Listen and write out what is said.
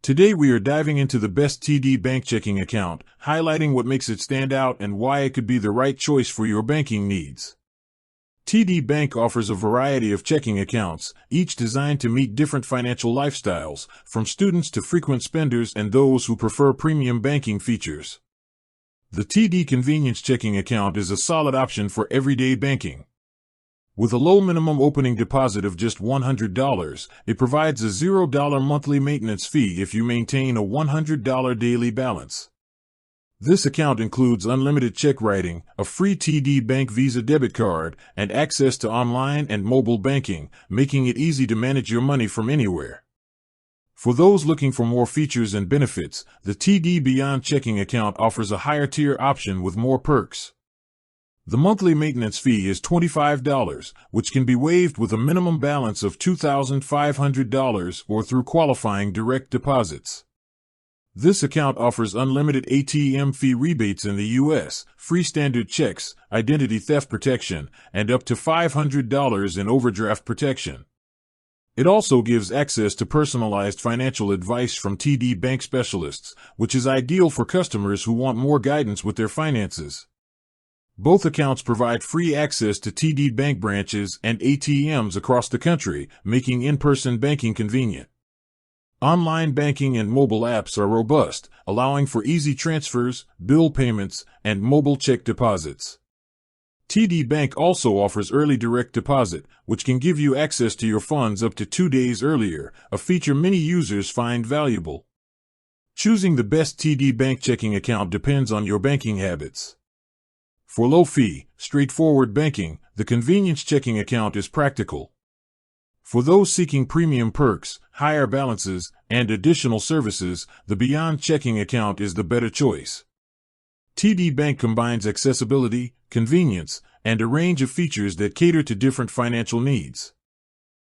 Today we are diving into the best TD Bank checking account, highlighting what makes it stand out and why it could be the right choice for your banking needs. TD Bank offers a variety of checking accounts, each designed to meet different financial lifestyles, from students to frequent spenders and those who prefer premium banking features. The TD Convenience Checking Account is a solid option for everyday banking. With a low minimum opening deposit of just $100, it provides a $0 monthly maintenance fee if you maintain a $100 daily balance. This account includes unlimited check writing, a free TD Bank Visa debit card, and access to online and mobile banking, making it easy to manage your money from anywhere. For those looking for more features and benefits, the TD Beyond checking account offers a higher tier option with more perks. The monthly maintenance fee is $25, which can be waived with a minimum balance of $2,500 or through qualifying direct deposits. This account offers unlimited ATM fee rebates in the U.S., free standard checks, identity theft protection, and up to $500 in overdraft protection. It also gives access to personalized financial advice from TD Bank specialists, which is ideal for customers who want more guidance with their finances. Both accounts provide free access to TD Bank branches and ATMs across the country, making in-person banking convenient. Online banking and mobile apps are robust, allowing for easy transfers, bill payments, and mobile check deposits. TD Bank also offers early direct deposit, which can give you access to your funds up to 2 days earlier, a feature many users find valuable. Choosing the best TD Bank checking account depends on your banking habits. For low-fee, straightforward banking, the convenience checking account is practical. For those seeking premium perks, higher balances, and additional services, the Beyond checking account is the better choice. TD Bank combines accessibility, convenience, and a range of features that cater to different financial needs.